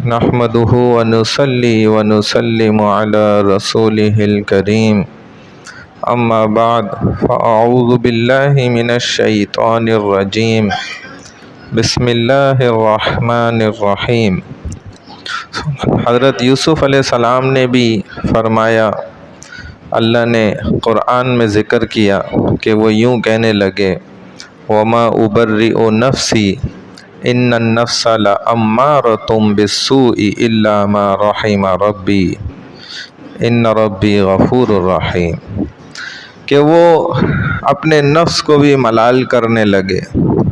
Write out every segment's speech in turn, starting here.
نحمده ونصلي ونسلم على رسوله الكريم اما بعد فاعوذ بالله من الشیطان الرجیم بسم اللہ الرحمن الرحیم۔ حضرت یوسف علیہ السلام نے بھی فرمایا، اللہ نے قرآن میں ذکر کیا کہ وہ یوں کہنے لگے، وما ابرئ نفسی ان النفس لامارۃ بالسوء الا ما رحم ربی ان ربی غفور الرحیم، کہ وہ اپنے نفس کو بھی ملال کرنے لگے۔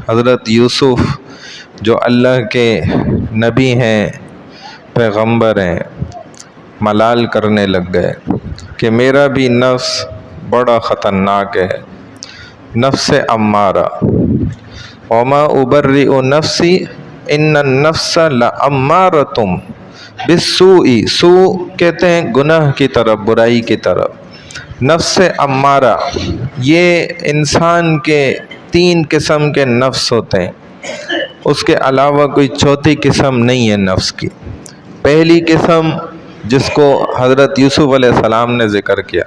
حضرت یوسف جو اللہ کے نبی ہیں، پیغمبر ہیں، ملال کرنے لگ گئے کہ میرا بھی نفس بڑا خطرناک ہے، نفس امارہ۔ وما ابرئ نفسی ان النفس لامارۃ بالسوء، سوء کہتے ہیں گناہ کی طرف، برائی کی طرف۔ نفس امارہ، یہ انسان کے 3 قسم کے نفس ہوتے ہیں، اس کے علاوہ کوئی چوتھی قسم نہیں ہے نفس کی۔ پہلی قسم جس کو حضرت یوسف علیہ السلام نے ذکر کیا،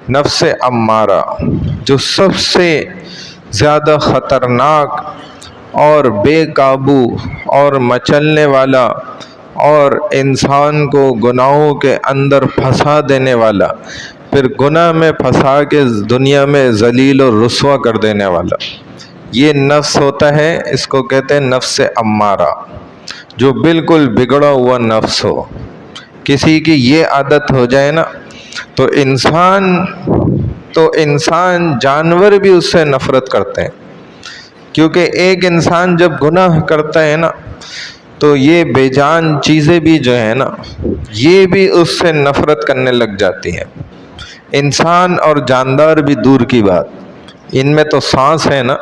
نفس امارہ، جو سب سے زیادہ خطرناک اور بے قابو اور مچلنے والا اور انسان کو گناہوں کے اندر پھنسا دینے والا، پھر گناہ میں پھنسا کے دنیا میں ذلیل و رسوا کر دینے والا، یہ نفس ہوتا ہے۔ اس کو کہتے ہیں نفس امارہ، جو بالکل بگڑا ہوا نفس ہو۔ کسی کی یہ عادت ہو جائے نا تو انسان جانور بھی اس سے نفرت کرتے ہیں، کیونکہ ایک انسان جب گناہ کرتا ہے نا تو یہ بے جان چیزیں بھی جو ہیں نا یہ بھی اس سے نفرت کرنے لگ جاتی ہیں۔ انسان اور جاندار بھی دور کی بات، ان میں تو سانس ہے نا،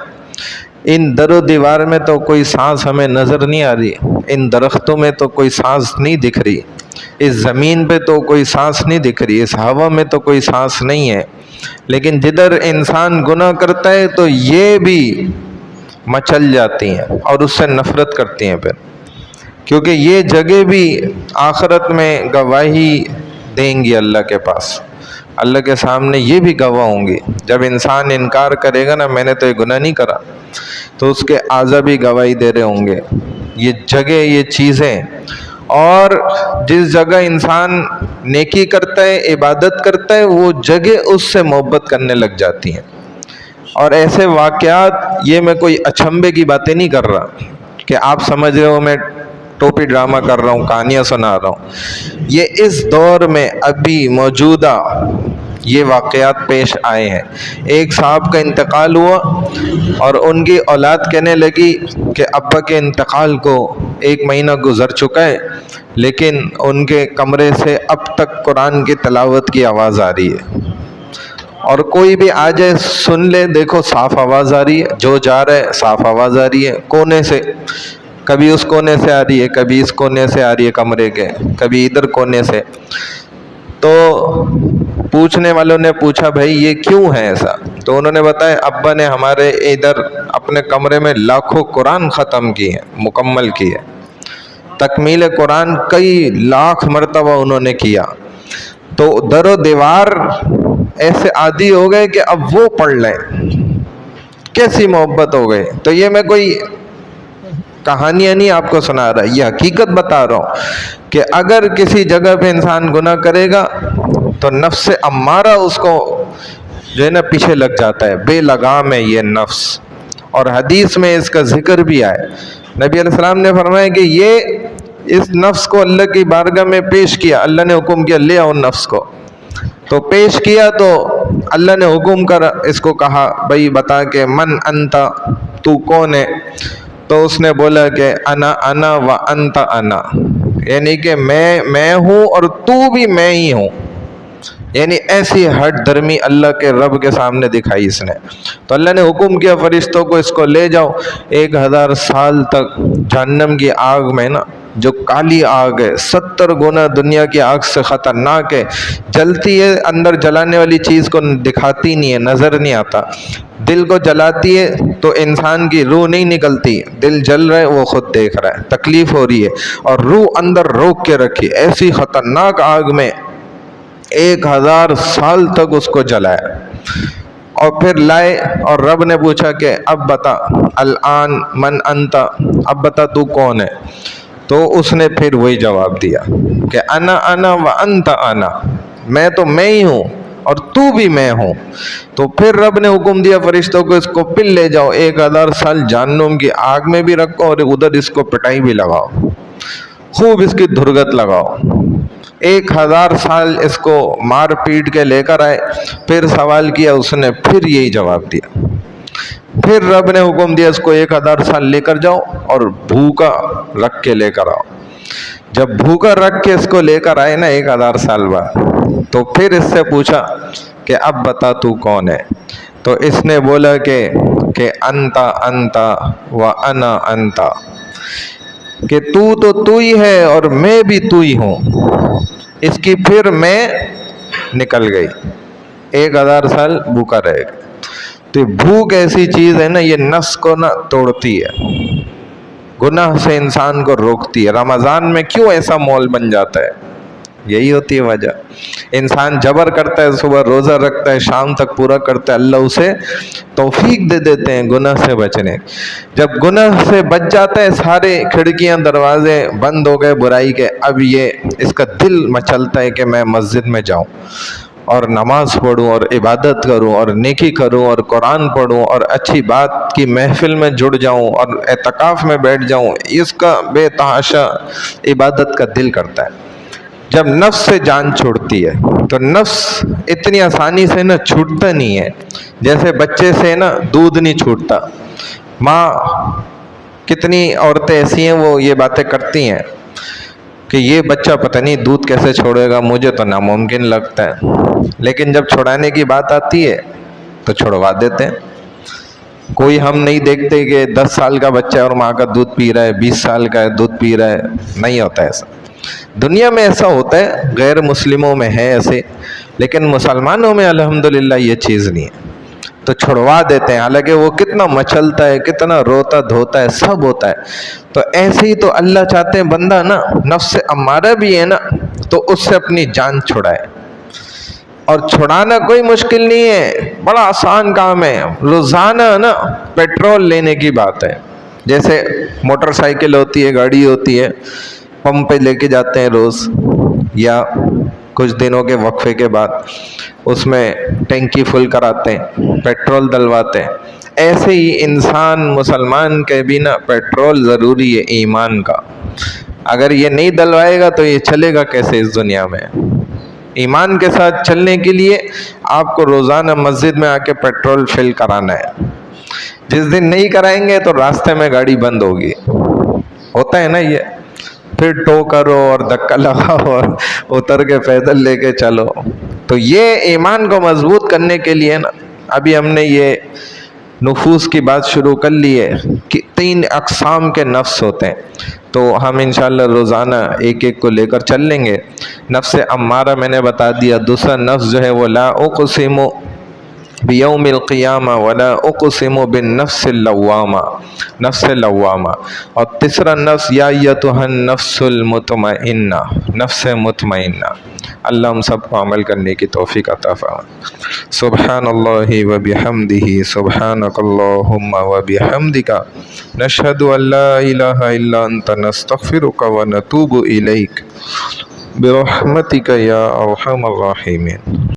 ان در و دیوار میں تو کوئی سانس ہمیں نظر نہیں آ رہی، ان درختوں میں تو کوئی سانس نہیں دکھ رہی، اس زمین پہ تو کوئی سانس نہیں دکھ رہی، اس ہوا میں تو کوئی سانس نہیں ہے، لیکن جدھر انسان گناہ کرتا ہے تو یہ بھی مچل جاتی ہیں اور اس سے نفرت کرتی ہیں، پھر کیونکہ یہ جگہ بھی آخرت میں گواہی دیں گی اللہ کے پاس، اللہ کے سامنے یہ بھی گواہ ہوں گی۔ جب انسان انکار کرے گا نا، میں نے تو یہ گناہ نہیں کرا، تو اس کے اعضا بھی گواہی دے رہے ہوں گے، یہ جگہ، یہ چیزیں۔ اور جس جگہ انسان نیکی کرتا ہے، عبادت کرتا ہے، وہ جگہ اس سے محبت کرنے لگ جاتی ہیں۔ اور ایسے واقعات، یہ میں کوئی اچنبے کی باتیں نہیں کر رہا کہ آپ سمجھ رہے ہو میں ٹوپی ڈرامہ کر رہا ہوں، کہانیاں سنا رہا ہوں، یہ اس دور میں ابھی موجودہ یہ واقعات پیش آئے ہیں۔ ایک صاحب کا انتقال ہوا اور ان کی اولاد کہنے لگی کہ ابا کے انتقال کو 1 مہینہ گزر چکا ہے، لیکن ان کے کمرے سے اب تک قرآن کی تلاوت کی آواز آ رہی ہے، اور کوئی بھی آ جائے سن لے، دیکھو صاف آواز آ رہی ہے، جو جا رہا ہے صاف آواز آ رہی ہے، کونے سے، کبھی اس کونے سے آ رہی ہے، کبھی اس کونے سے آ رہی ہے کمرے کے، کبھی ادھر کونے سے۔ تو پوچھنے والوں نے پوچھا، بھائی یہ کیوں ہے ایسا؟ تو انہوں نے بتایا، ابا نے ہمارے ادھر اپنے کمرے میں لاکھوں قرآن ختم کی ہے، مکمل کی ہے، تکمیل قرآن کئی لاکھ مرتبہ انہوں نے کیا، تو در و دیوار ایسے عادی ہو گئے کہ اب وہ پڑھ لیں، کیسی محبت ہو گئی۔ تو یہ میں کوئی کہانیاں نہیں آپ کو سنا رہا، یہ حقیقت بتا رہا ہوں کہ اگر کسی جگہ پہ انسان گناہ کرے گا تو نفس امارہ اس کو جو ہے نا پیچھے لگ جاتا ہے، بے لگام ہے یہ نفس۔ اور حدیث میں اس کا ذکر بھی آئے، نبی علیہ السلام نے فرمایا کہ اس نفس کو اللہ کی بارگاہ میں پیش کیا، اللہ نے حکم کیا لے آؤ نفس کو، تو پیش کیا تو اللہ نے حکم کر اس کو کہا، بھائی بتا کہ من انت، تو کون ہے؟ تو اس نے بولا کہ انا و انت انا، یعنی کہ میں ہوں اور تو بھی میں ہی ہوں، یعنی ایسی ہٹ دھرمی اللہ کے رب کے سامنے دکھائی اس نے۔ تو اللہ نے حکم کیا فرشتوں کو، اس کو لے جاؤ، 1000 سال تک جہنم کی آگ میں نا جو کالی آگ ہے، 70 گنا دنیا کی آگ سے خطرناک ہے، جلتی ہے، اندر جلانے والی چیز کو دکھاتی نہیں ہے، نظر نہیں آتا، دل کو جلاتی ہے تو انسان کی روح نہیں نکلتی، دل جل رہا ہے وہ خود دیکھ رہا ہے، تکلیف ہو رہی ہے، اور روح اندر روک کے رکھی، ایسی خطرناک آگ میں 1000 سال تک اس کو جلایا، اور پھر لائے، اور رب نے پوچھا کہ اب بتا الان من انت، اب بتا تو کون ہے؟ تو اس نے پھر وہی جواب دیا کہ انا وانت انا، میں تو میں ہی ہوں اور تو بھی میں ہوں۔ تو پھر رب نے حکم دیا فرشتوں کو اس کو پھر لے جاؤ، 1000 سال جہنم کی آگ میں بھی رکھو اور ادھر اس کو پٹائی بھی لگاؤ، خوب اس کی دھرگت لگاؤ۔ 1000 سال اس کو مار پیٹ کے لے کر آئے، پھر سوال کیا، اس نے پھر یہی جواب دیا۔ پھر رب نے حکم دیا اس کو 1000 سال لے کر جاؤ اور بھوکا رکھ کے لے کر آؤ۔ جب بھوکا رکھ کے اس کو لے کر آئے نا 1000 سال بعد، تو پھر اس سے پوچھا کہ اب بتا تو کون ہے؟ تو اس نے بولا کہ انتا انتا و انا انتا، کہ تو ہی ہے اور میں بھی تو ہی ہوں۔ اس کی پھر میں نکل گئی، 1000 سال بھوکا رہے گا۔ تو بھوک ایسی چیز ہے نا، یہ نفس کو نا توڑتی ہے، گناہ سے انسان کو روکتی ہے۔ رمضان میں کیوں ایسا ماحول بن جاتا ہے؟ یہی ہوتی ہے وجہ، انسان جبر کرتا ہے، صبح روزہ رکھتا ہے، شام تک پورا کرتا ہے، اللہ اسے توفیق دے دیتے ہیں گناہ سے بچنے۔ جب گناہ سے بچ جاتا ہے، سارے کھڑکیاں دروازے بند ہو گئے برائی کے، اب یہ اس کا دل مچلتا ہے کہ میں مسجد میں جاؤں اور نماز پڑھوں اور عبادت کروں اور نیکی کروں اور قرآن پڑھوں اور اچھی بات کی محفل میں جڑ جاؤں اور اعتکاف میں بیٹھ جاؤں، اس کا بے تحاشا عبادت کا دل کرتا ہے۔ جب نفس سے جان چھوڑتی ہے تو نفس اتنی آسانی سے نا چھوٹتا نہیں ہے، جیسے بچے سے نا دودھ نہیں چھوٹتا۔ ماں، کتنی عورتیں ایسی ہیں وہ یہ باتیں کرتی ہیں کہ یہ بچہ پتہ نہیں دودھ کیسے چھوڑے گا، مجھے تو ناممکن لگتا ہے، لیکن جب چھڑانے کی بات آتی ہے تو چھڑوا دیتے ہیں۔ کوئی ہم نہیں دیکھتے کہ 10 سال کا بچہ اور ماں کا دودھ پی رہا ہے، 20 سال کا دودھ پی رہا ہے، نہیں ہوتا ایسا۔ دنیا میں ایسا ہوتا ہے، غیر مسلموں میں ہے ایسے، لیکن مسلمانوں میں الحمدللہ یہ چیز نہیں ہے، تو چھڑوا دیتے ہیں، حالانکہ وہ کتنا مچلتا ہے، کتنا روتا دھوتا ہے، سب ہوتا ہے۔ تو ایسے ہی تو اللہ چاہتے ہیں بندہ نا نفس امارہ بھی ہے نا تو اس سے اپنی جان چھڑائے، اور چھڑانا کوئی مشکل نہیں ہے، بڑا آسان کام ہے۔ روزانہ نا پیٹرول لینے کی بات ہے، جیسے موٹر سائیکل ہوتی ہے، گاڑی ہوتی ہے، پمپ پہ لے کے جاتے ہیں روز، یا کچھ دنوں کے وقفے کے بعد اس میں ٹینکی فل کراتے ہیں، پیٹرول ڈلواتے ہیں۔ ایسے ہی انسان مسلمان کے بھی نا پیٹرول ضروری ہے ایمان کا، اگر یہ نہیں ڈلوائے گا تو یہ چلے گا کیسے اس دنیا میں؟ ایمان کے ساتھ چلنے کے لیے آپ کو روزانہ مسجد میں آ کے پیٹرول فل کرانا ہے۔ جس دن نہیں کرائیں گے تو راستے میں گاڑی بند ہوگی، ہوتا ہے نا یہ، پھر ٹو کرو اور دھکا لگاؤ اور اتر کے پیدل لے کے چلو۔ تو یہ ایمان کو مضبوط کرنے کے لیے نا ابھی ہم نے یہ نفوس کی بات شروع کر لی ہے کہ 3 اقسام کے نفس ہوتے ہیں، تو ہم انشاءاللہ روزانہ ایک ایک کو لے کر چل لیں گے۔ نفس امارہ میں نے بتا دیا، دوسرا نفس جو ہے وہ لا اقسم بیوم القیامہ ولا اقسم بالنفس اللوامہ، نفس لوامہ، اور تیسرا نفس یا ایتھا النفس المطمئنہ، نفس مطمئنہ۔ اللہ ہم سب کو عمل کرنے کی توفیق عطا فرمائے۔ سبحان اللہ و بحمدہ، سبحانک اللہم و بحمدک، نشہد ان لا الہ الا انت، نستغفرک و نتوب الیک، برحمتک یا ارحم الراحمین۔